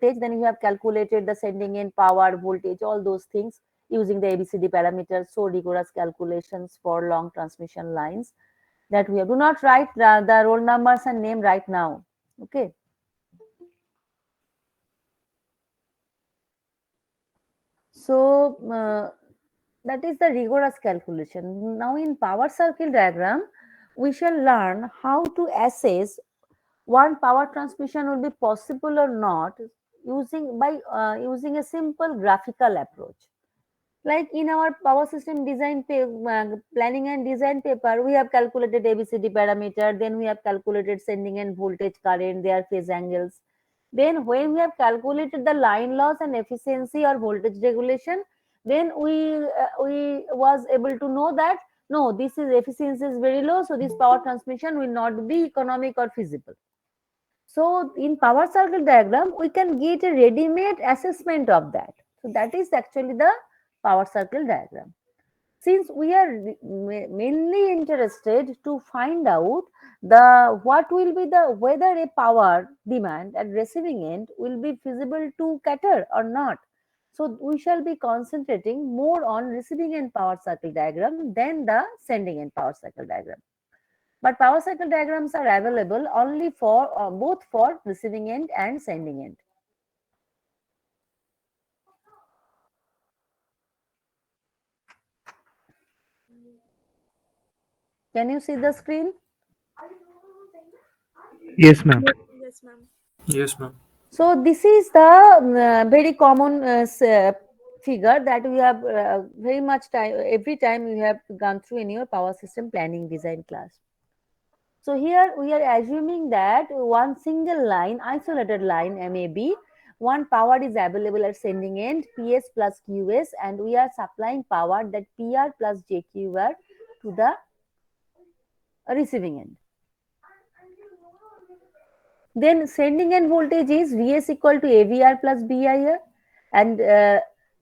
then you have calculated the sending end power, voltage, all those things using the ABCD parameters. So rigorous calculations for long transmission lines that we have. Do not write the roll numbers and name right now. Okay. So that is the rigorous calculation. Now in power circle diagram, we shall learn how to assess one power transmission will be possible or not using a simple graphical approach. Like in our power system design planning and design paper, we have calculated ABCD parameter, then we have calculated sending and voltage current, their phase angles. Then when we have calculated the line loss and efficiency or voltage regulation, then we was able to know that no, this is efficiency is very low, so this power transmission will not be economic or feasible. So in power circle diagram, we can get a ready-made assessment of that. So that is actually the power circle diagram. Since we are mainly interested to find out the what will be the whether a power demand at receiving end will be feasible to cater or not. So we shall be concentrating more on receiving end power cycle diagram than the sending end power cycle diagram. But power cycle diagrams are available only for both for receiving end and sending end. Can you see the screen? Yes, ma'am. Yes, ma'am. Yes, ma'am. So this is the very common figure that we have very much time every time you have gone through in your power system planning design class. So here we are assuming that one single line, isolated line MAB, one power is available at sending end PS plus QS, and we are supplying power that PR plus JQR to the receiving end. Then sending end voltage is Vs equal to AVR plus BIR, and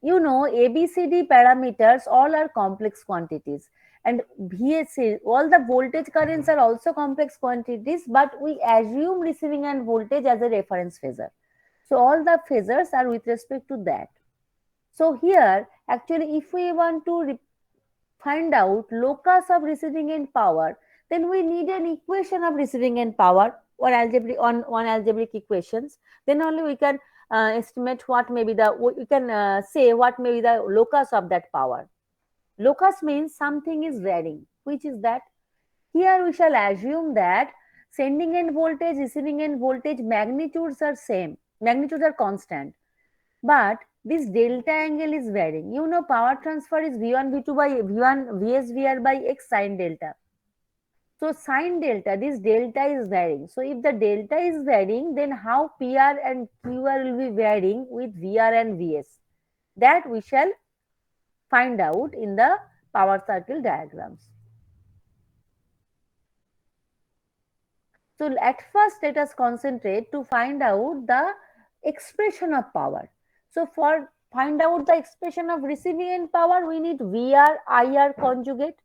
you know ABCD parameters all are complex quantities, and VSC all the voltage currents are also complex quantities, but we assume receiving end voltage as a reference phasor. So all the phasors are with respect to that. So here actually if we want to find out locus of receiving end power, then we need an equation of receiving end power or algebraic on one algebraic equations. Then only we can estimate what may be the we can say what may be the locus of that power. Locus means something is varying. Which is that? Here we shall assume that sending end voltage, receiving end voltage magnitudes are same, magnitudes are constant, but this delta angle is varying. You know power transfer is V1 V2 by V1 VS VR by X sine delta. So sine delta, this delta is varying. So if the delta is varying, then how PR and QR will be varying with VR and VS? That we shall find out in the power circle diagrams. So at first let us concentrate to find out the expression of power. So for find out the expression of receiving end power, we need VR IR conjugate.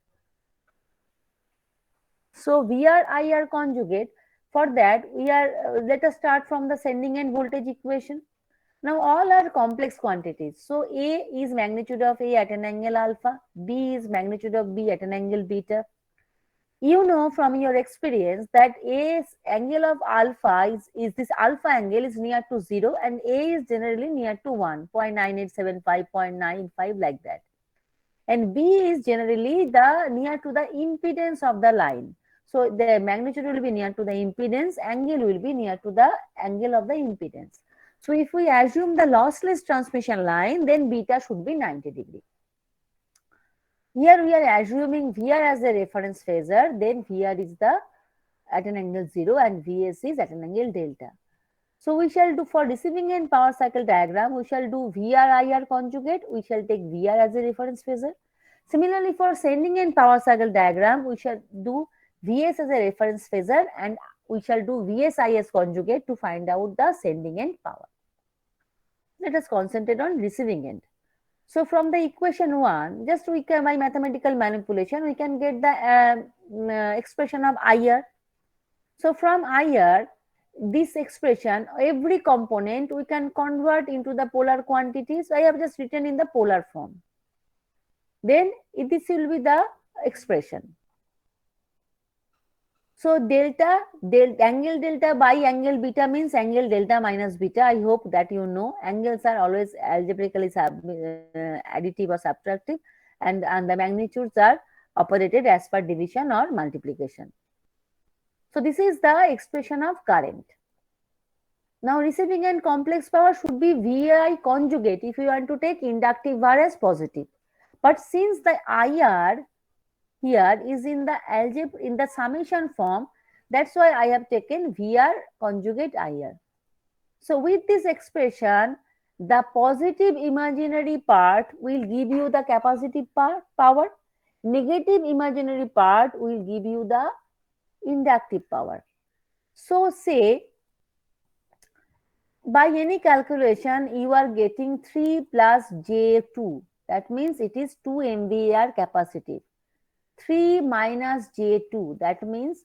So VR IR conjugate, for that we are let us start from the sending end voltage equation. Now all are complex quantities. So A is magnitude of A at an angle alpha, B is magnitude of B at an angle beta. You know from your experience that A's angle of alpha is this alpha angle is near to 0 and A is generally near to 1, 0.9875, 0.95 like that. And B is generally the near to the impedance of the line. So the magnitude will be near to the impedance, angle will be near to the angle of the impedance. So if we assume the lossless transmission line, then beta should be 90 degree. Here we are assuming VR as a reference phasor, then VR is the at an angle 0 and VS is at an angle delta. So we shall do for receiving end power cycle diagram, we shall do VR IR conjugate, we shall take VR as a reference phasor. Similarly for sending end power cycle diagram, we shall do VS as a reference phasor and we shall do VS IS conjugate to find out the sending end power. Let us concentrate on receiving end. So from the equation 1, just we can by mathematical manipulation, we can get the expression of IR. So from IR, this expression, every component we can convert into the polar quantities. I have just written in the polar form. Then this will be the expression. So angle delta by angle beta means angle delta minus beta. I hope that you know angles are always algebraically additive or subtractive, and the magnitudes are operated as per division or multiplication. So this is the expression of current. Now receiving end complex power should be VI conjugate if you want to take inductive var as positive. But since the IR here is in the algebra in the summation form, that's why I have taken VR conjugate IR. So with this expression, the positive imaginary part will give you the capacitive power, negative imaginary part will give you the inductive power. So say by any calculation you are getting 3 plus J2, that means it is 2 MVAR capacitive. 3 minus J2, that means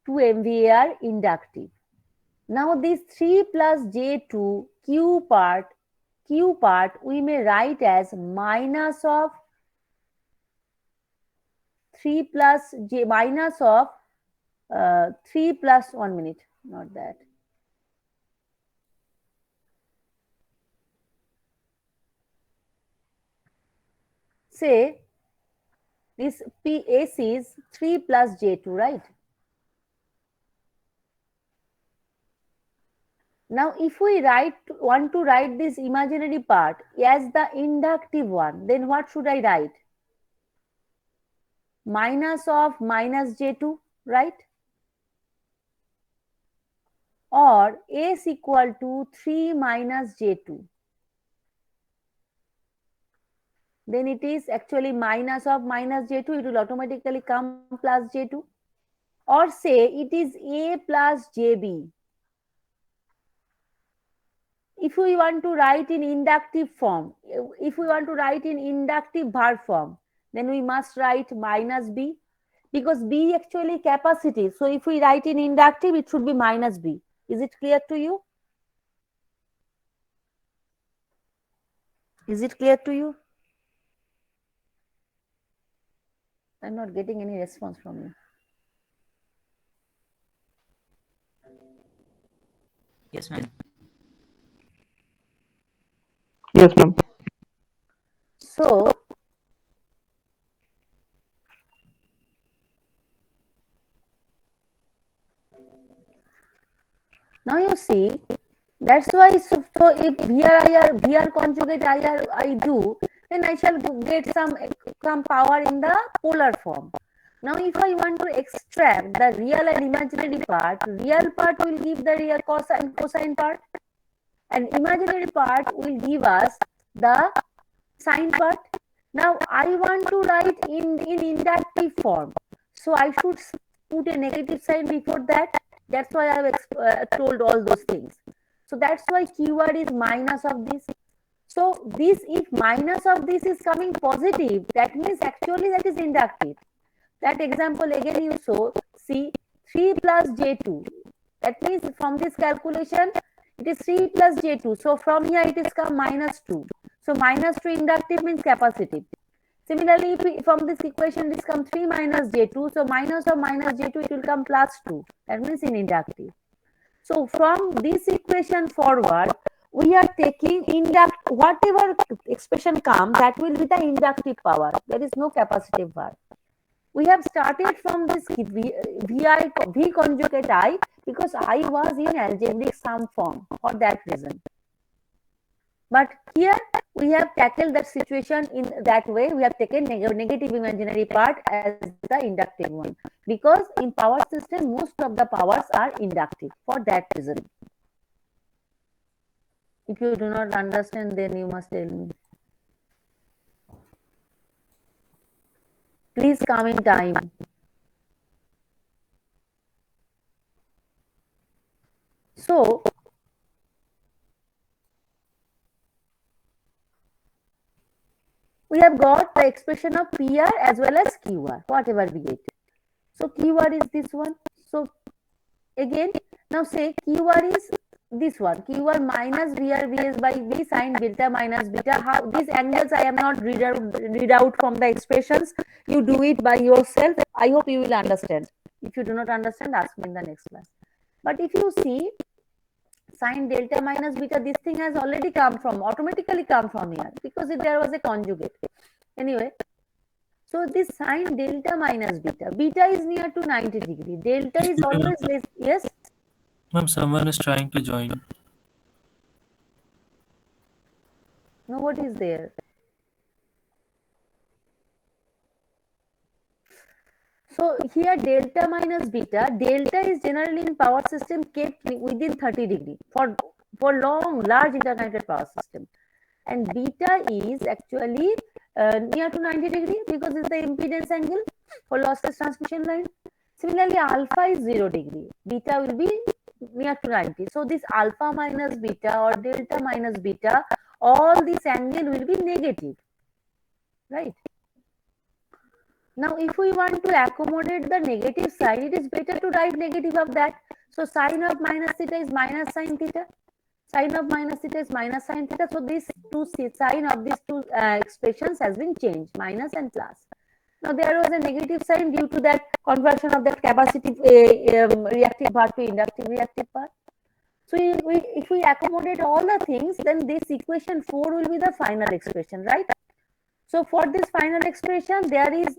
2 MVAR inductive. Now this 3 plus J2 Q part we may write as minus of 3 plus J minus of 3 plus 1 minute, not that. Say this PAC is 3 plus J2, right? Now, if we want to write this imaginary part as the inductive one, then what should I write? Minus of minus J2, right? Or S equal to 3 minus J2. Then it is actually minus of minus J2, it will automatically come plus J2. Or say it is A plus JB. If we want to write in inductive form, if we want to write in inductive var form, then we must write minus B, because B actually capacitive. So if we write in inductive, it should be minus B. Is it clear to you? Is it clear to you? I'm not getting any response from you. Yes, ma'am. Yes, ma'am. So now you see, that's why so if VR conjugate I do, then I shall get some power in the polar form. Now if I want to extract the real and imaginary part, real part will give the real cosine part, and imaginary part will give us the sine part. Now I want to write in inductive form, so I should put a negative sign before that. That's why I have told all those things. So that's why keyword is minus of this. So this, if minus of this is coming positive, that means actually that is inductive. That example again you saw, see 3 plus J2. That means from this calculation, it is 3 plus J2. So from here it is come minus 2. So minus 2 inductive means capacitive. Similarly, if we, from this equation this comes 3 minus J2. So minus of minus J2 it will come plus 2. That means in inductive. So from this equation forward, we are taking whatever expression comes, that will be the inductive power. There is no capacitive power. We have started from this V conjugate I, because I was in algebraic sum form for that reason. But here we have tackled that situation in that way. We have taken negative imaginary part as the inductive one, because in power system most of the powers are inductive for that reason. If you do not understand, then you must tell me. Please come in time. So we have got the expression of PR as well as QR, whatever we get. So QR is this one. So again, now say QR is this one, QR minus VR VS by V sine delta minus beta. How these angles I am not read out from the expressions. You do it by yourself. I hope you will understand. If you do not understand, ask me in the next class. But if you see sine delta minus beta, this thing has already automatically come from here because there was a conjugate. Anyway, so this sine delta minus beta, beta is near to 90 degree. Delta is always less. Yes? Ma'am, someone is trying to join. Nobody is there. So here delta minus beta, delta is generally in power system kept within 30 degree for large interconnected power system. And beta is actually near to 90 degree because it's the impedance angle for lossless transmission line. Similarly, alpha is 0 degree. Beta will be near to 90. So this alpha minus beta or delta minus beta, all this angle will be negative, right? Now, if we want to accommodate the negative sign, it is better to write negative of that. So sine of minus theta is minus sine theta. Sine of minus theta is minus sine theta. So this sign of these two expressions has been changed, minus and plus. Now there was a negative sign due to that conversion of that capacitive reactive part to inductive reactive part. So if we accommodate all the things, then this equation 4 will be the final expression, right? So for this final expression, there is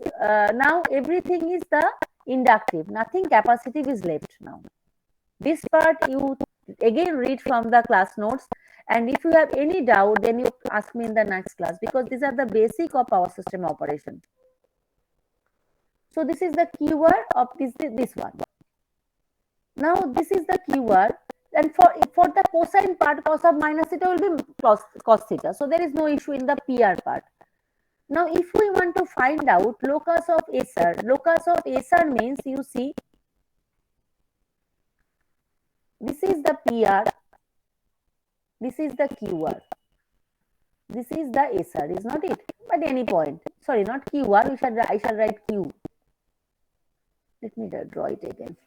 now everything is the inductive, nothing capacitive is left now. This part you again read from the class notes, and if you have any doubt, then you ask me in the next class, because these are the basic of power system operation. So this is the keyword of this one. Now this is the keyword, and for the cosine part, cos of minus theta will be cos theta. So there is no issue in the PR part. Now, if we want to find out locus of SR means, you see, this is the PR, this is the QR, this is the SR, is not it? But any point, sorry, not QR, I shall write Q. Let me draw it again.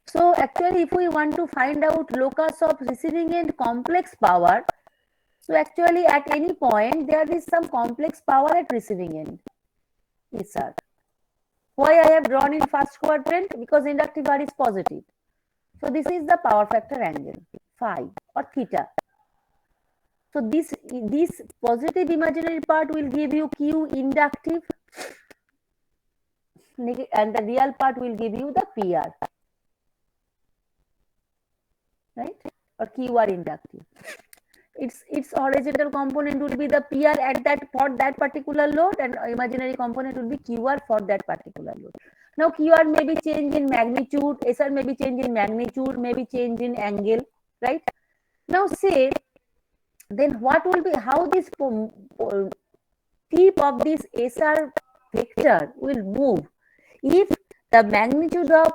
So actually, if we want to find out locus of receiving end complex power, so actually at any point there is some complex power at receiving end. SR. Why I have drawn in first quadrant? Because inductive R is positive. So this is the power factor angle, phi or theta. So this positive imaginary part will give you Q inductive, and the real part will give you the PR, right? Or QR inductive. Its horizontal component will be the PR for that particular load, and imaginary component will be QR for that particular load. Now QR may be changed in magnitude, SR may be changed in magnitude, may be changed in angle, right? Now say, then what will be, how this tip of this SR vector will move if the magnitude of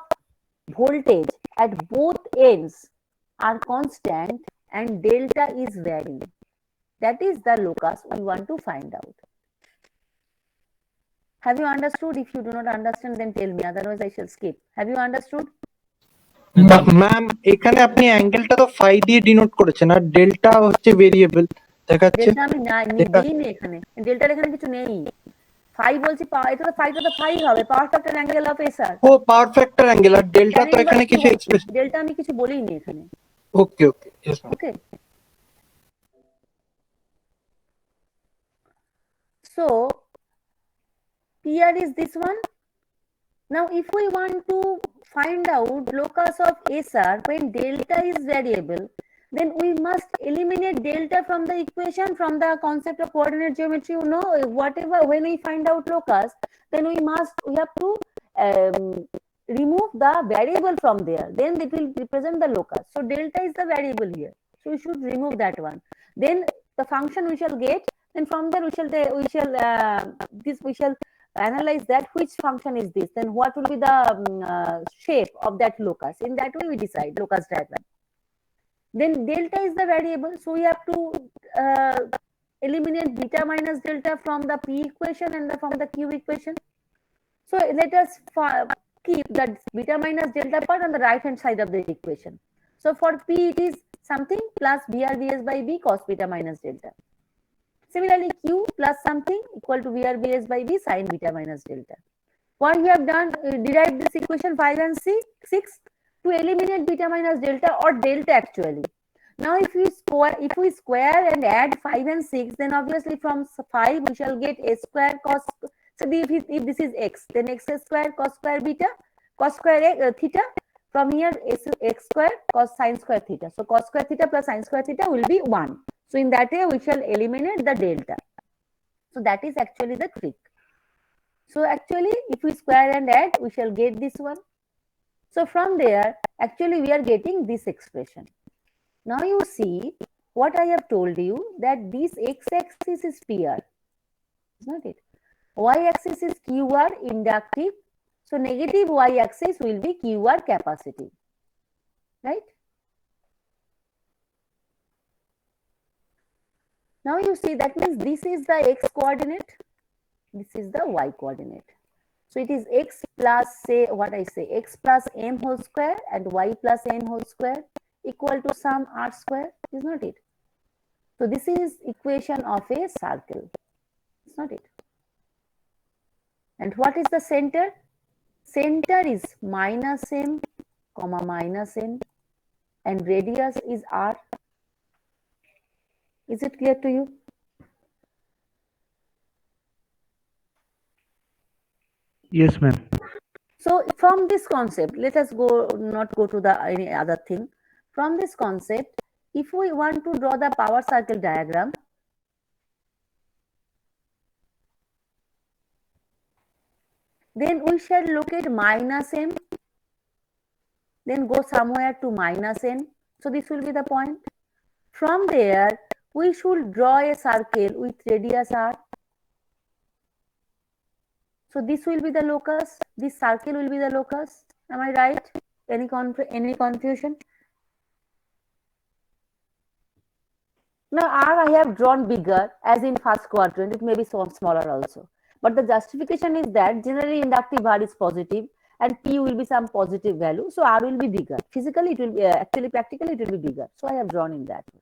voltage at both ends are constant and delta is varying. That is the locus we want to find out. Have you understood? If you do not understand, then tell me, otherwise I shall skip. Have you understood? Ma'am এখানে আপনি অ্যাঙ্গেলটা তো phi দিয়ে denote করেছেন, আর delta হচ্ছে variable দেখাচ্ছে। Delta আমি দিইনি এখানে, ডেল্টার এখানে কিছু নেই। ফাই বলছি, এটা তো ফাই হবে, power factor angle of SR. ও পাওয়ার ফ্যাক্টর অ্যাঙ্গেল, আর ডেল্টা তো এখানে কিছু এক্সপ্রেশন, ডেল্টা আমি কিছু বলিনি এখানে। ওকে ওকে ওকে। So PR is this one. Now if we want to find out locus of SR when delta is variable, then we must eliminate delta from the equation, from the concept of coordinate geometry. You know, whatever, when we find out locus, then we have to remove the variable from there, then it will represent the locus. So delta is the variable here, so we should remove that one. Then the function we shall get, then from there we shall analyze that which function is this, then what will be the shape of that locus. In that way we decide locus diagram. Then delta is the variable, so we have to eliminate beta minus delta from the P equation and from the Q equation. So let us keep that beta minus delta part on the right hand side of the equation. So for P it is something plus VR Vs by B cos beta minus delta. Similarly, Q plus something equal to VR Vs by B sin beta minus delta. What we have done, derived this equation 5 and 6 to eliminate beta minus delta or delta actually. Now if we square and add 5 and 6, then obviously from 5 we shall get a square cos. So if this is x, then x square cos square beta, cos square theta. From here x square cos sin square theta. So cos square theta plus sin square theta will be 1. So in that way we shall eliminate the delta. So that is actually the trick. So actually if we square and add, we shall get this one. So from there actually we are getting this expression. Now you see what I have told you, that this x-axis is PR, is not it? Y-axis is QR inductive. So negative y-axis will be QR capacitive, right? Now you see that means this is the x coordinate, this is the y coordinate. So it is x plus, say what I say, x plus m whole square and y plus n whole square equal to some r square, is not it? So this is equation of a circle, is not it? And what is the center? Center is minus m comma minus n and radius is r. Is it clear to you? Yes, ma'am. So from this concept, let us not go to the any other thing. From this concept, if we want to draw the power circle diagram, then we shall locate minus m, then go somewhere to minus n. So this will be the point. From there, we should draw a circle with radius r. So this will be the locus. This circle will be the locus. Am I right? Any confusion? Now R I have drawn bigger, as in first quadrant. It may be so smaller also. But the justification is that generally inductive R is positive and P will be some positive value. So R will be bigger. Physically it will be, actually practically it will be bigger. So I have drawn in that way.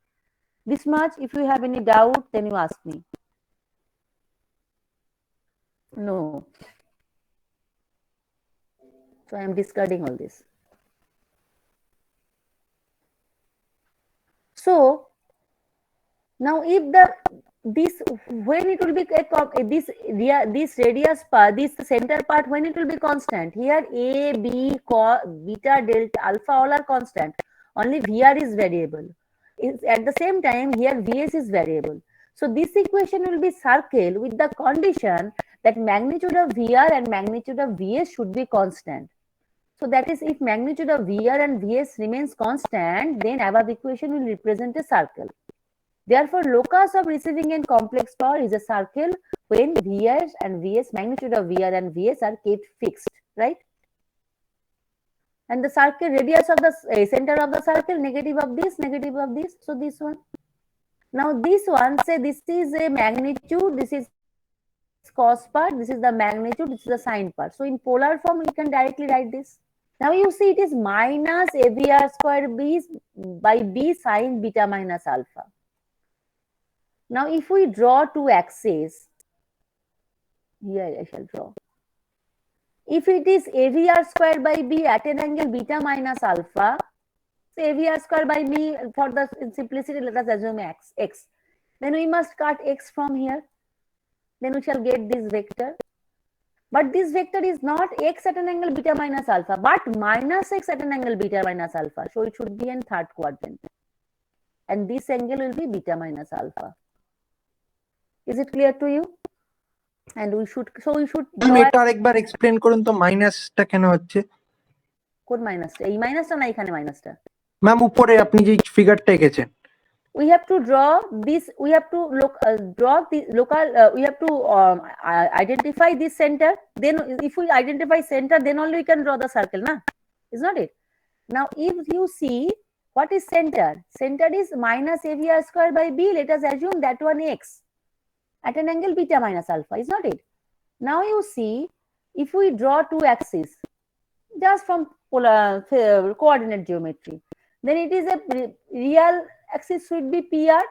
This much. If you have any doubt, then you ask me. No. So I am discarding all this. So now if when it will be this radius part, this center part, when it will be constant, here A, B, beta, delta, alpha all are constant. Only VR is variable. At the same time, here Vs is variable. So this equation will be circle with the condition that magnitude of VR and magnitude of Vs should be constant. So that is, if magnitude of VR and Vs remains constant, then above equation will represent a circle. Therefore, locus of receiving end complex power is a circle when VR and Vs, magnitude of VR and Vs are kept fixed, right? And the circle radius of the center of the circle, negative of this, so this one. Now this one, say this is a magnitude, this is cos part, this is the magnitude, this is the sine part. So in polar form, we can directly write this. Now you see it is minus AVR square B by B sine beta minus alpha. Now if we draw two axes, here I shall draw. If it is AVR square by B at an angle beta minus alpha, so AVR square by B, for the simplicity let us assume x. Then we must cut x from here. Then we shall get this vector. But this vector is not x at an angle beta minus alpha, but minus x at an angle beta minus alpha. So it should be in third quadrant. And this angle will be beta minus alpha. Is it clear to you? And we should এটা আরেকবার explain করুন তো, মাইনাসটা কেন হচ্ছে? কোন মাইনাসটা? এই মাইনাসটা না এখানে মাইনাসটা? ম্যাম উপরে আপনি যে ফিগারটা এঁকেছেন। We have to draw this, we have to draw the local, we have to identify this center. Then if we identify center, then only we can draw the circle, na? Is not it? Now if you see what is center, center is minus AVR square by B. Let us assume that one x at an angle beta minus alpha, is not it? Now you see if we draw two axes just from polar coordinate geometry, then it is a real axis should be PR,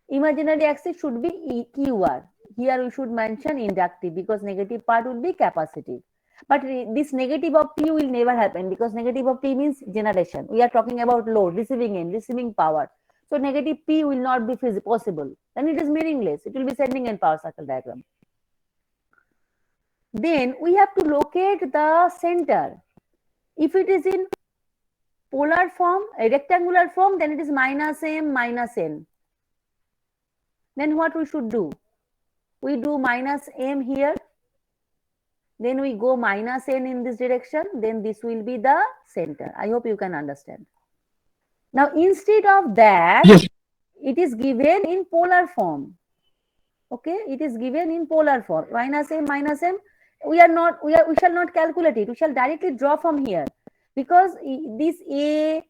imaginary axis should be QR. Here we should mention inductive because negative part will be capacitive. But this negative of P will never happen because negative of P means generation. We are talking about load, receiving end, receiving power. So negative P will not be possible. Then it is meaningless. It will be sending end power circle diagram. Then we have to locate the center. If it is in polar form, a rectangular form, then it is minus m minus n. Then what we should do? We do minus m here. Then we go minus n in this direction. Then this will be the center. I hope you can understand. Now, instead of that, Yes. it is given in polar form. Okay, it is given in polar form. Minus m minus m. We shall not calculate it. We shall directly draw from here because this A,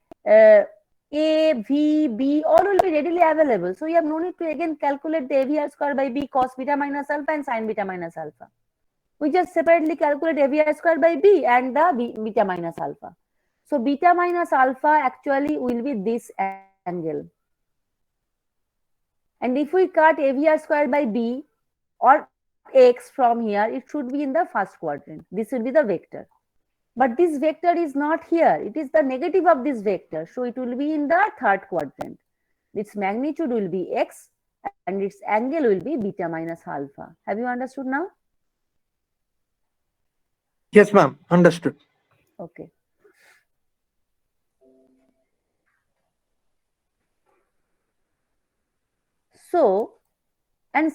V, B all will be readily available. So we have no need to again calculate the AVR square by B cos beta minus alpha and sin beta minus alpha. We just separately calculate AVR square by B and the beta minus alpha. So beta minus alpha actually will be this angle. And if we cut AVR square by B or X from here, it should be in the first quadrant. This will be the vector. But this vector is not here. It is the negative of this vector. So it will be in the third quadrant. Its magnitude will be X and its angle will be beta minus alpha. Have you understood now? Yes, ma'am. Understood. Okay. So, and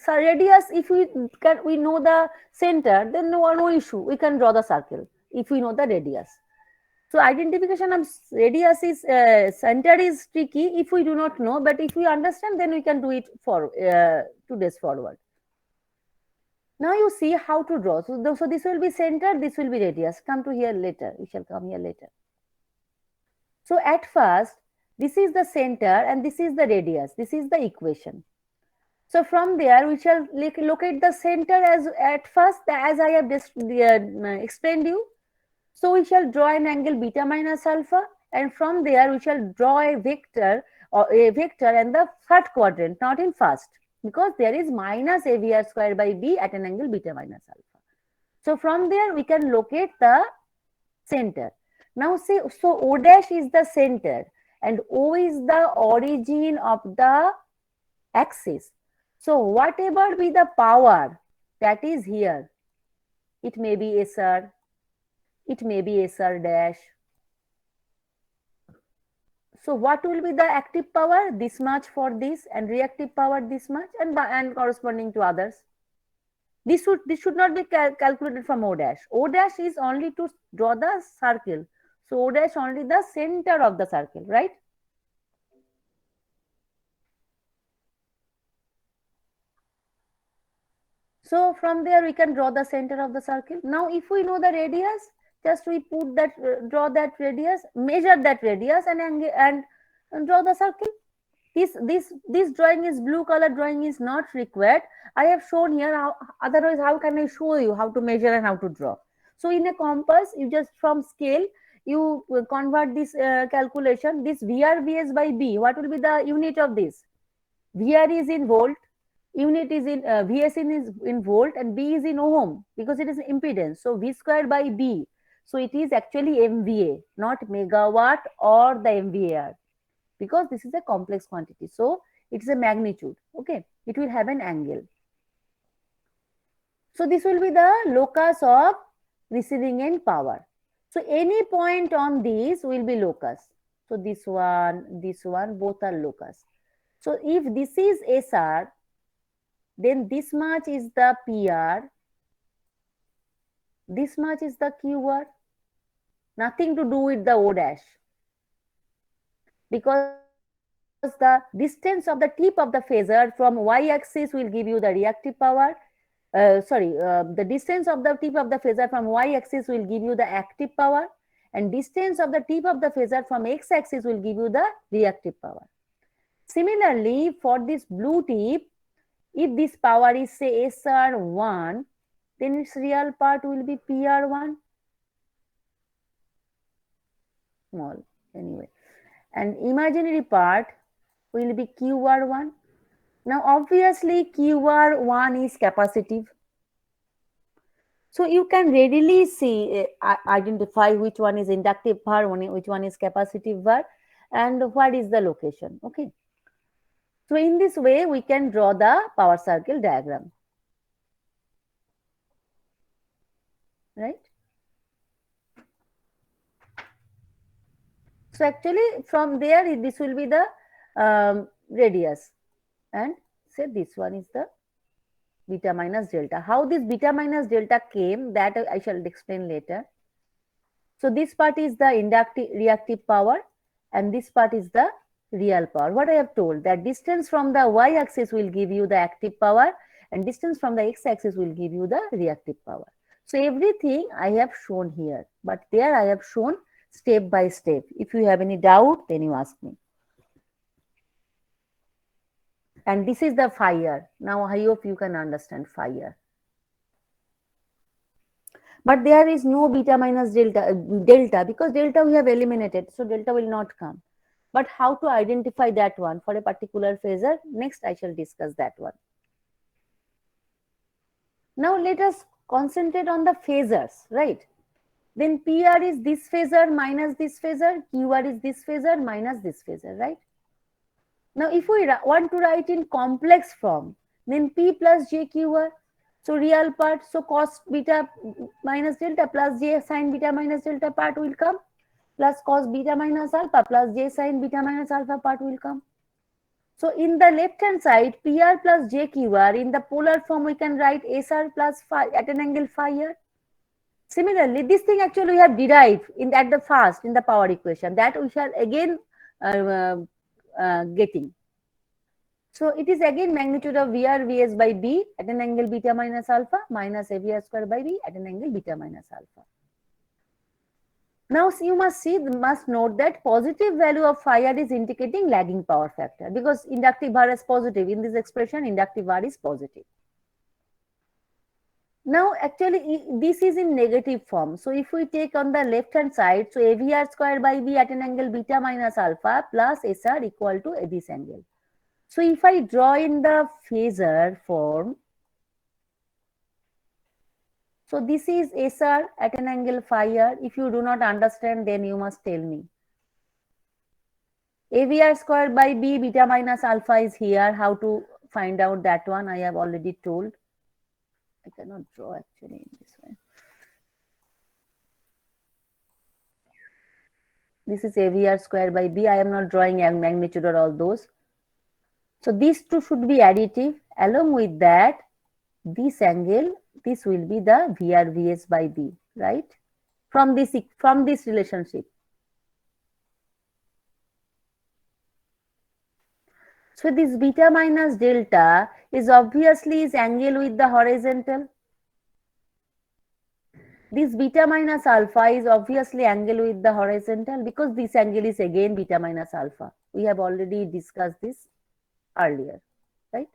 radius, if we know the center, then no issue. We can draw the circle if we know the radius. So identification of radius is center is tricky if we do not know, but if we understand, then we can do it for 2 days forward. Now you see how to draw. So this will be center, this will be radius. Come to here later. We shall come here later. So at first, this is the center and this is the radius. This is the equation. So from there, we shall locate the center as at first, as I have just explained you. So we shall draw an angle beta minus alpha, and from there we shall draw a vector and the third quadrant, not in first, because there is minus AVR square by B at an angle beta minus alpha. So from there we can locate the center. Now see, so O dash is the center and O is the origin of the axis. So whatever be the power that is here, it may be SR, it may be SR dash. So what will be the active power? This much for this, and reactive power this much, and corresponding to others. This should not be calculated from O dash. O dash is only to draw the circle. So O dash only the center of the circle, right? So from there we can draw the center of the circle. Now if we know the radius, just we put that, draw that radius, measure that radius and draw the circle. This drawing is blue color drawing is not required. I have shown here how, otherwise how can I show you how to measure and how to draw? So in a compass, you just from scale, you convert this calculation, this VR VS by B, what will be the unit of this? VR is in volt, unit is in VS is in volt and B is in ohm because it is impedance. So V square by B. So it is actually MVA, not megawatt or the MVAR, because this is a complex quantity. So it is a magnitude. Okay, it will have an angle. So this will be the locus of receiving end power. So any point on this will be locus. So this one, both are locus. So if this is SR, then this much is the PR, this much is the QR, nothing to do with the O dash, because the distance of the tip of the phasor from y-axis will give you the reactive power. The distance of the tip of the phasor from y-axis will give you the active power, and distance of the tip of the phasor from x-axis will give you the reactive power. Similarly, for this blue tip, if this power is say SR1, then its real part will be PR1, small anyway, and imaginary part will be QR1. Now obviously QR1 is capacitive. So you can readily see, identify which one is inductive bar, which one is capacitive bar, and what is the location. Okay. So in this way, we can draw the power circle diagram. Right. So actually from there, this will be the radius, and say this one is the beta minus delta. How this beta minus delta came, that I shall explain later. So this part is the inductive reactive power, and this part is the real power. What I have told, that distance from the y-axis will give you the active power, and distance from the x-axis will give you the reactive power. So everything I have shown here, but there I have shown step by step. If you have any doubt, then you ask me. And this is the phi r. Now I hope you can understand phi r. But there is no beta minus delta because delta we have eliminated, so delta will not come. But how to identify that one for a particular phasor? Next I shall discuss that one. Now let us concentrate on the phasors, right? Then PR is this phasor minus this phasor, QR is this phasor minus this phasor, right? Now if we want to write in complex form, then P plus JQR. So real part, so cos beta minus delta plus J sin beta minus delta part will come, plus cos beta minus alpha plus J sin beta minus alpha part will come. So in the left hand side, PR plus JQR, in the polar form we can write SR plus phi at an angle phi r. Similarly, this thing actually we have derived at the first in the power equation, that we shall again getting. So it is again magnitude of VR Vs by B at an angle beta minus alpha minus AVR square by B at an angle beta minus alpha. Now you must note that positive value of phi r is indicating lagging power factor, because inductive bar is positive. In this expression, inductive bar is positive. Now actually this is in negative form. So if we take on the left hand side, so AVR square by B at an angle beta minus alpha plus SR equal to this angle. So if I draw in the phasor form, so this is SR at an angle phi r. If you do not understand, then you must tell me. AVR square by B beta minus alpha is here. How to find out that one I have already told. I cannot draw actually in this way. This is AVR square by B. I am not drawing a magnitude or all those. So these two should be additive. Along with that, this angle, this will be the VR Vs by B, right? From this relationship. So this beta minus delta is obviously is angle with the horizontal. This beta minus alpha is obviously angle with the horizontal, because this angle is again beta minus alpha. We have already discussed this earlier, right?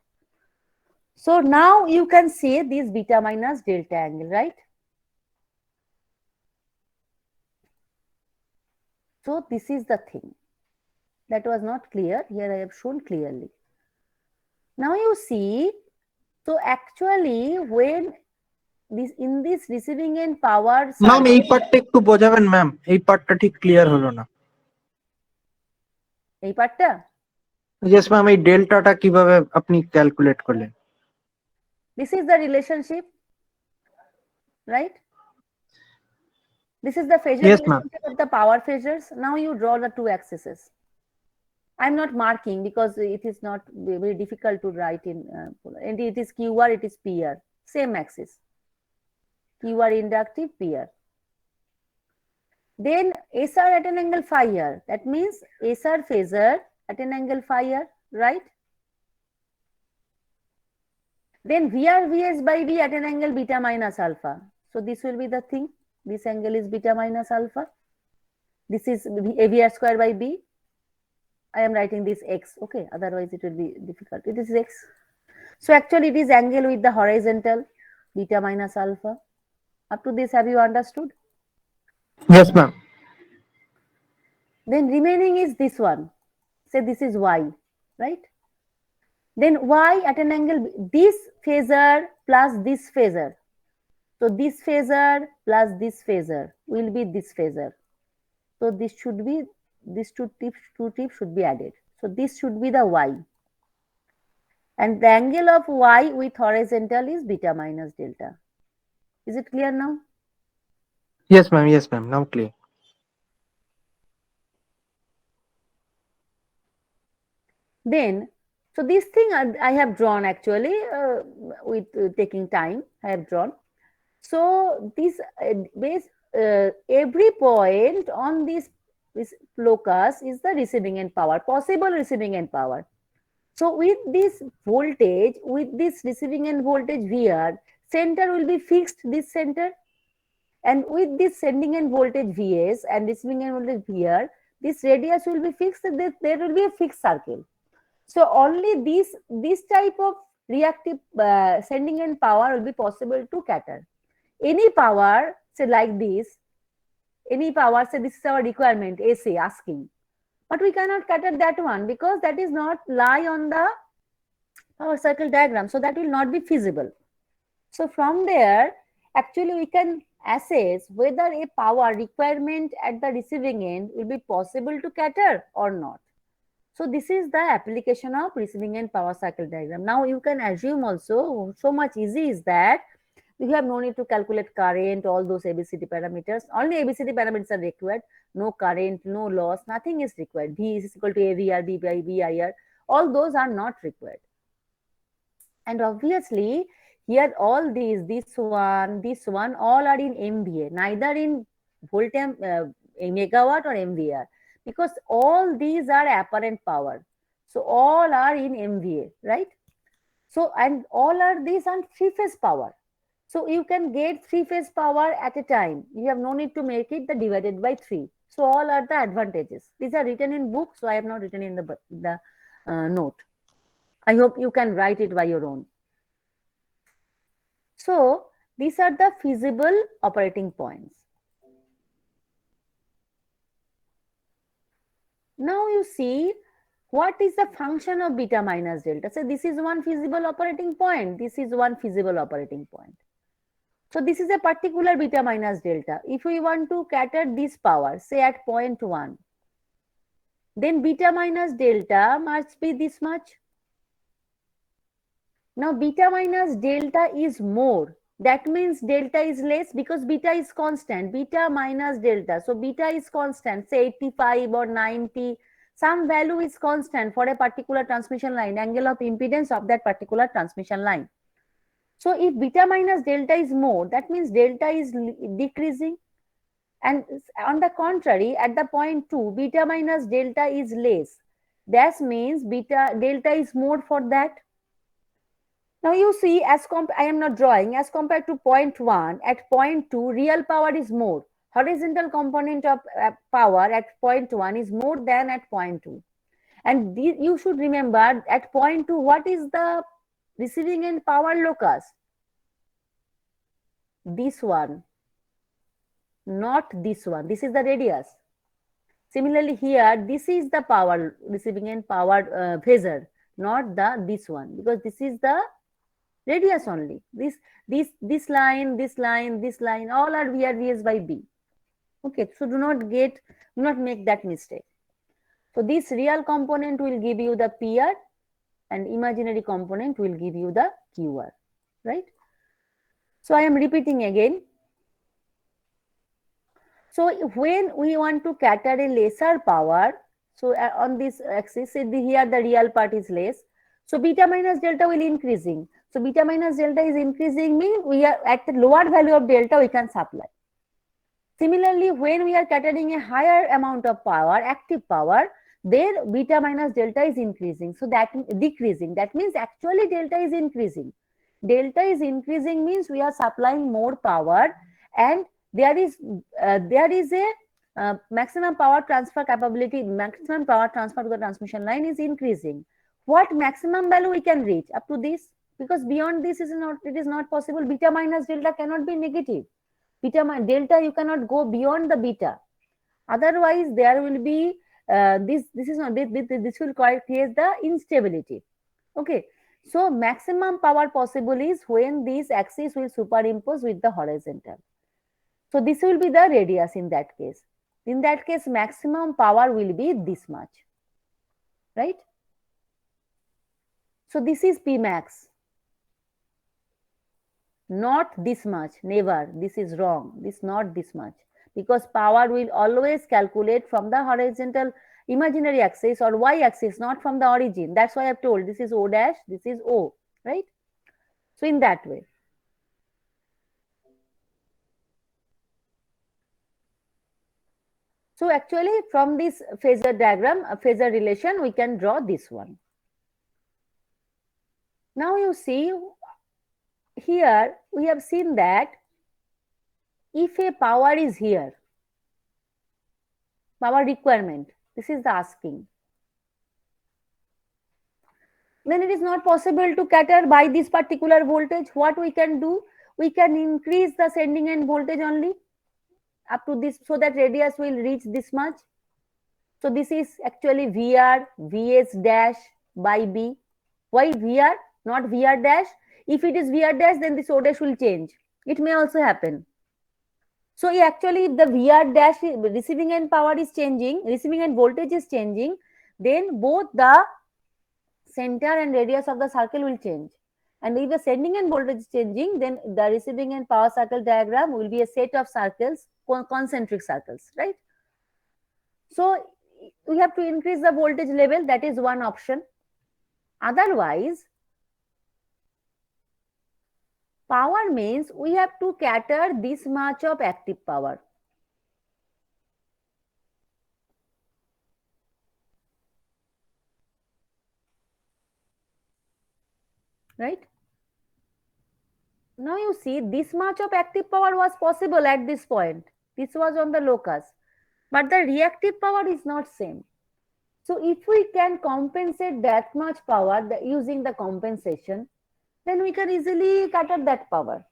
So now you can say this beta minus delta angle, right? So this is the thing that was not clear. Here I have shown clearly. Now you see, so actually when this in this receiving end power ma'am এই circle, পার্টটা একটু বোঝাবেন ma'am, এই পার্টটা ঠিক clear হলো না। এই পার্টটা ইয়েস ম্যাম, এই ডেল্টাটা কিভাবে আপনি ক্যালকুলেট করলেন? this is the relationship, right? This is the phasor Yes, ma'am. relationship of the power phasors. Now you draw the two axes. I'm not marking because it is not very difficult to write in polar. And it is QR, it is PR, same axis. QR inductive, PR. Then SR at an angle phi r. That means SR phasor at an angle phi r, right? Then VR Vs by B at an angle beta minus alpha. So this will be the thing. This angle is beta minus alpha. This is AVR square by B. I am writing this X, okay? Otherwise it will be difficult. It is X. So actually it is angle with the horizontal. beta minus alpha. Up to this, have you understood? Yes, ma'am. Then remaining is this one. Say this is y, right? Then y at an angle, this phasor plus this phasor. So this phasor plus this phasor will be this phasor. So this should be, these two tips should be added. So this should be the y. And the angle of y with horizontal is beta minus delta. Is it clear now? Yes, ma'am. Yes, ma'am. Now clear. Then, so this thing I have drawn actually with taking time, I have drawn. So this every point on this locus is the receiving end power, possible receiving end power. So with this voltage, with this receiving end voltage VR, center will be fixed, this center. And with this sending end voltage Vs and receiving end voltage VR, this radius will be fixed, there will be a fixed circle. So only this type of reactive sending end power will be possible to cater. Any power, say like this, any power, say this is our requirement, SA asking. But we cannot cater that one because that is not lie on the power circle diagram. So that will not be feasible. So from there, actually we can assess whether a power requirement at the receiving end will be possible to cater or not. So this is the application of receiving end power cycle diagram. Now you can assume also, so much easy is that you have no need to calculate current, all those ABCD parameters. Only ABCD parameters are required. No current, no loss, nothing is required. V is equal to AVR, B by VIR. All those are not required. And obviously, here all these, this one, all are in MVA, neither in megawatt or MVAR, because all these are apparent power. So all are in MVA, right? So, and all are these on three-phase power. So you can get three-phase power at a time. You have no need to make it the divided by 3. So all are the advantages. These are written in book, so I have not written in the note. I hope you can write it by your own. So these are the feasible operating points. Now you see what is the function of beta minus delta. So this is one feasible operating point. This is one feasible operating point. So this is a particular beta minus delta. If we want to cater this power, say at 0.1, then beta minus delta must be this much. Now beta minus delta is more. That means delta is less because beta is constant. Beta minus delta. So beta is constant, say 85 or 90. Some value is constant for a particular transmission line, angle of impedance of that particular transmission line. So if beta minus delta is more, that means delta is decreasing. And on the contrary, at the point 2, beta minus delta is less. That means delta is more for that. Now you see, I am not drawing, as compared to 0.1, at 0.2, real power is more. Horizontal component of power at 0.1 is more than at 0.2. And you should remember, at 0.2, what is the receiving end power locus? This one, not this one. This is the radius. Similarly here, this is the power, receiving end power phasor, not this one, because this is the radius only. This line, all are VRVS by B. Okay, so do not make that mistake. So this real component will give you the PR and imaginary component will give you the QR, right? So I am repeating again. So when we want to cater a lesser power, so on this axis, here the real part is less. So beta minus delta will increasing. So beta minus delta is increasing, means we are at the lower value of delta we can supply. Similarly, when we are catering a higher amount of power, active power, there beta minus delta is increasing. So that decreasing. That means actually delta is increasing. Delta is increasing means we are supplying more power, and there is a maximum power transfer capability, maximum power transfer to the transmission line is increasing. What maximum value we can reach? Up to this, because beyond this it is not possible. Beta minus delta cannot be negative. Delta, you cannot go beyond the beta. Otherwise, there will be this will create the instability. Okay, so maximum power possible is when this axis will superimpose with the horizontal. So this will be the radius in that case. In that case, maximum power will be this much, right? So this is P max. Not this much, never. This is wrong. This not this much, because power will always calculate from the horizontal imaginary axis or y axis, not from the origin. That's why I've told this is O dash, this is O, right? So in that way. So actually from this phasor diagram, a phasor relation, we can draw this one. Now you see here we have seen that if a power is here, power requirement, this is the asking, then it is not possible to cater by this particular voltage. What we can do, we can increase the sending end voltage only up to this, so that radius will reach this much. So this is actually VR Vs dash by B. Why VR, not VR dash? If it is VR dash, then this O dash will change. It may also happen. So actually, if the VR dash receiving end power is changing, receiving end voltage is changing, then both the center and radius of the circle will change. And if the sending end voltage is changing, then the receiving end power circle diagram will be a set of circles, concentric circles, right? So we have to increase the voltage level. That is one option. Otherwise, power means we have to cater this much of active power. Right? Now you see this much of active power was possible at this point. This was on the locus. But the reactive power is not same. So if we can compensate that much power using the compensation, then we can easily cater that power.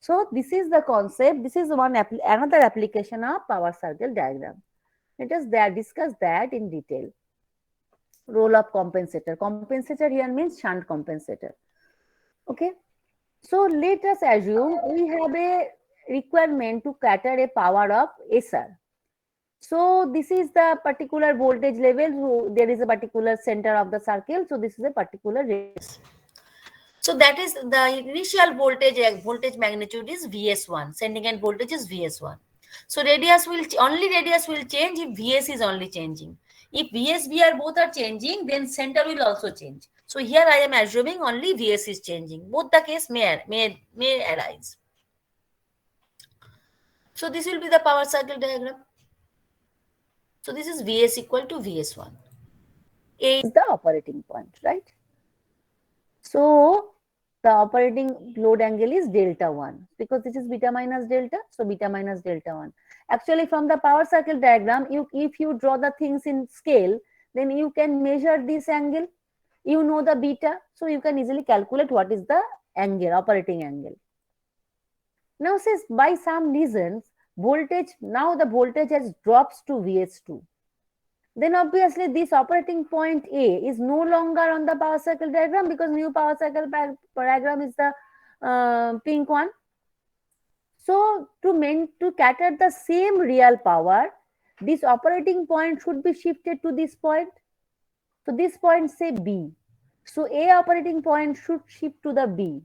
So this is the concept. This is another application of power circle diagram. Let us discuss that in detail. Role of compensator. Compensator here means shunt compensator. Okay. So let us assume we have a requirement to cater a power of SR. So this is the particular voltage level. So there is a particular center of the circle. So this is a particular radius. So that is the initial voltage magnitude is Vs1. Sending end voltage is Vs1. So radius will change if Vs is only changing. If Vs, Vr both are changing, then center will also change. So here I am assuming only Vs is changing. Both the case may arise. So this will be the power cycle diagram. So this is Vs equal to Vs1. A is the operating point, right? So the operating load angle is delta 1 because this is beta minus delta. So beta minus delta 1. Actually, from the power cycle diagram, if you draw the things in scale, then you can measure this angle. You know the beta, so you can easily calculate what is the angle, operating angle. Now says by some reasons, now the voltage has drops to Vs2. Then obviously this operating point A is no longer on the power cycle diagram because new power cycle diagram is the pink one. So to cater the same real power, this operating point should be shifted to this point. So this point say B. So A operating point should shift to the B.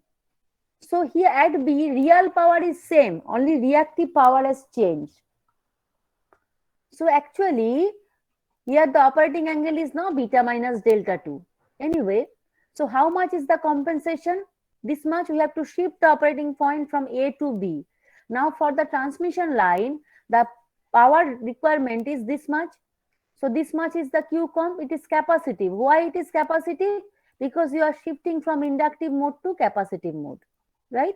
So here at B, real power is same, only reactive power has changed. So actually, here the operating angle is now beta minus delta 2. Anyway, so how much is the compensation? This much we have to shift the operating point from A to B. Now for the transmission line, the power requirement is this much. So this much is the Q comp, it is capacitive. Why it is capacitive? Because you are shifting from inductive mode to capacitive mode, right?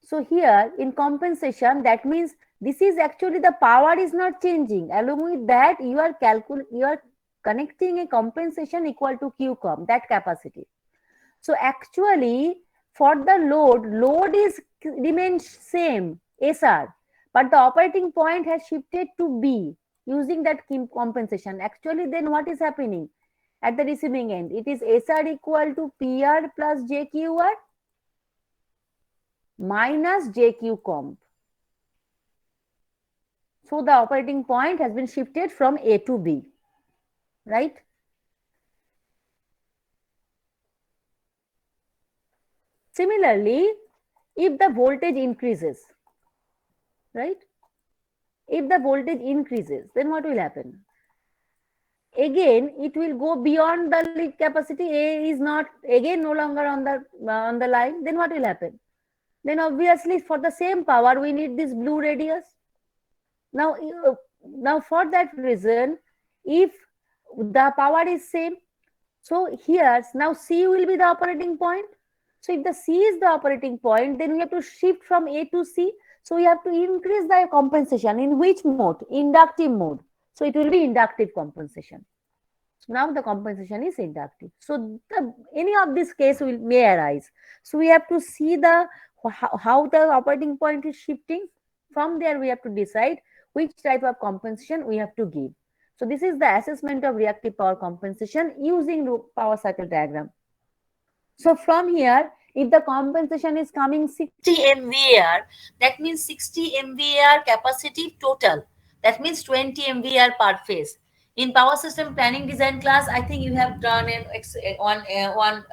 So here in compensation, that means this is actually the power is not changing. Along with that, you are connecting a compensation equal to Q comp, that capacity. So actually, for the load is remains same, SR, but the operating point has shifted to B using that compensation. Actually, then what is happening at the receiving end? It is SR equal to PR plus JQR minus JQ comp. So the operating point has been shifted from A to B, right? Similarly, if the voltage increases, right? If the voltage increases, then what will happen? Again, it will go beyond the lead capacity. A is not again no longer on the line. Then what will happen? Then obviously for the same power, we need this blue radius. Now, now for that reason, if the power is same, so here now C will be the operating point. So if the C is the operating point, then we have to shift from A to C. So we have to increase the compensation. In which mode? Inductive mode. So it will be inductive compensation. Now the compensation is inductive. So any of this case may arise. So we have to see the how the operating point is shifting. From there we have to decide which type of compensation we have to give. So this is the assessment of reactive power compensation using power cycle diagram. So from here, if the compensation is coming 60 MVAR, that means 60 MVAR capacity total. That means 20 MVAR per phase. In power system planning design class, I think you have done one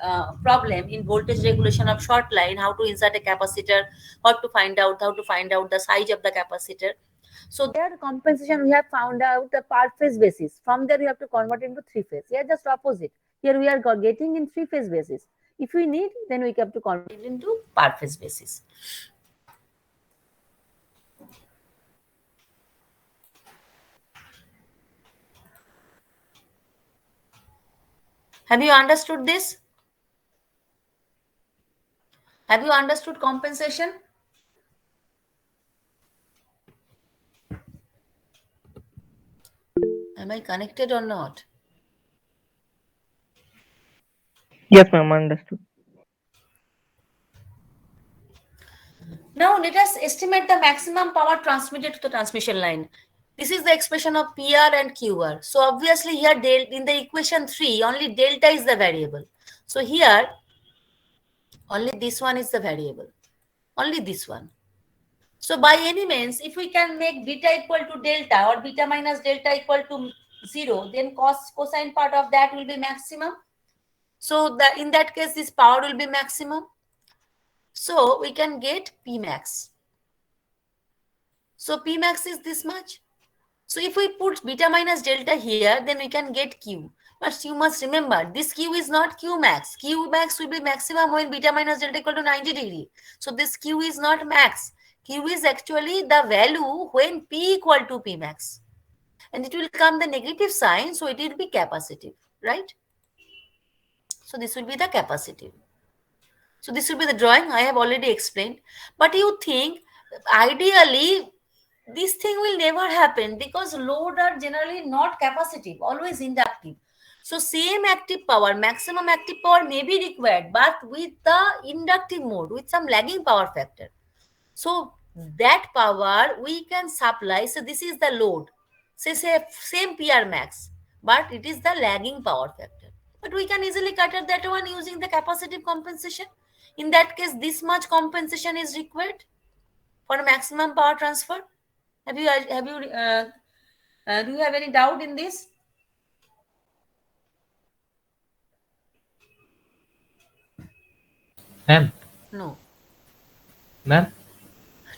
problem in voltage regulation of short line, how to insert a capacitor, how to find out the size of the capacitor. So there compensation we have found out the per phase basis. From there you have to convert into three phase. Here just opposite. Here we are getting in three phase basis. If we need, then we have to convert it into per phase basis. Have you understood this? Have you understood compensation? Am I connected or not? Yes, ma'am, understood. Now let us estimate the maximum power transmitted to the transmission line. This is the expression of PR and QR. So obviously here in the equation 3, only delta is the variable. So here only this one is the variable. Only this one. So by any means, if we can make beta equal to delta or beta minus delta equal to 0, then cosine part of that will be maximum. So that in that case, this power will be maximum. So we can get P max. So P max is this much. So if we put beta minus delta here, then we can get Q. But you must remember, this Q is not Q max. Q max will be maximum when beta minus delta equal to 90 degree. So this Q is not max. Q is actually the value when P equal to P max. And it will come the negative sign, so it will be capacitive, right? So this will be the capacitive. So this will be the drawing I have already explained. But you think, ideally, this thing will never happen because load are generally not capacitive, always inductive. So same active power, maximum active power may be required, but with the inductive mode, with some lagging power factor. So that power we can supply. So this is the load. Say same PR max, but it is the lagging power factor. But we can easily cater that one using the capacitive compensation. In that case, this much compensation is required for maximum power transfer. Do you have any doubt in this? Ma'am, No. ma'am,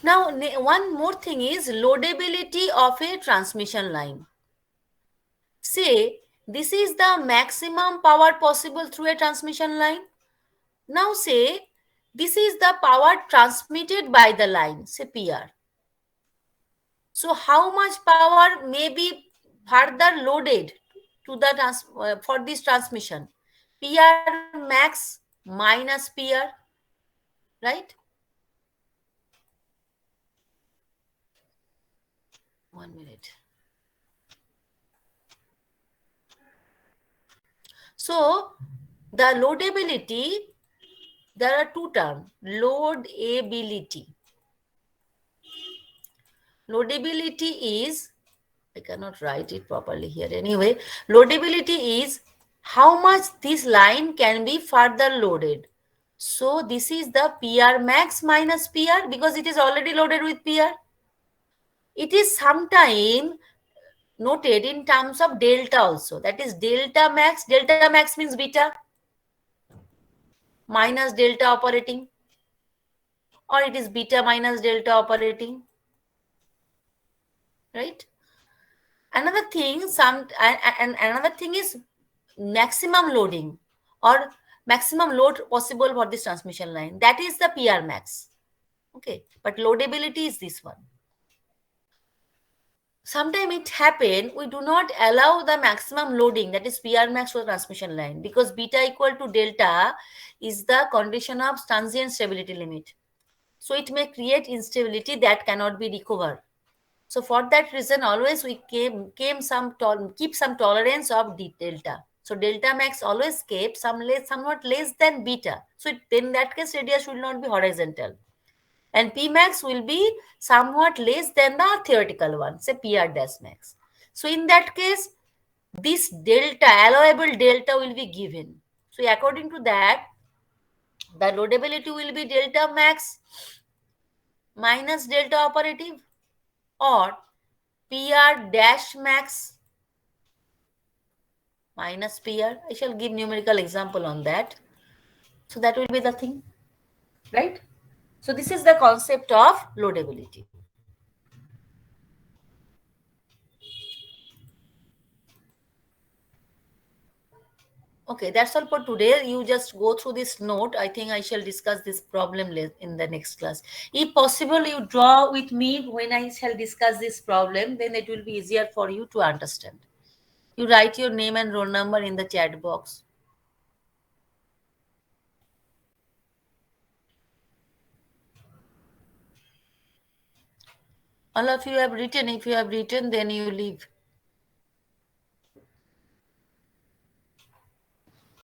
Now, one more thing is loadability of a transmission line. Say, this is the maximum power possible through a transmission line. Now say, this is the power transmitted by the line, say PR. So how much power may be further loaded to the for this transmission? PR max minus PR, right? 1 minute. So the loadability there are two terms, loadability. Loadability is, I cannot write it properly here anyway, loadability is how much this line can be further loaded. So this is the PR max minus PR because it is already loaded with PR. It is sometime noted in terms of delta also. That is delta max. Delta max means beta minus delta operating, or it is beta minus delta operating, right? Another thing, and another thing is maximum loading or maximum load possible for this transmission line. That is the PR max. Okay, but loadability is this one. Sometimes it happen we do not allow the maximum loading, that is PR max for transmission line, because beta equal to delta is the condition of transient stability limit. So it may create instability that cannot be recovered. So for that reason, always we keep some tolerance of delta. So delta max always kept somewhat less than beta. So in that case, radius should not be horizontal. And P max will be somewhat less than the theoretical one, say PR dash max. So in that case, this delta, allowable delta will be given. So according to that, the loadability will be delta max minus delta operative or PR dash max minus PR. I shall give numerical example on that. So that will be the thing, right? So this is the concept of loadability. Okay, that's all for today. You just go through this note. I think I shall discuss this problem in the next class. If possible, you draw with me when I shall discuss this problem, then it will be easier for you to understand. You write your name and roll number in the chat box. All of you have written. If you have written, then you leave.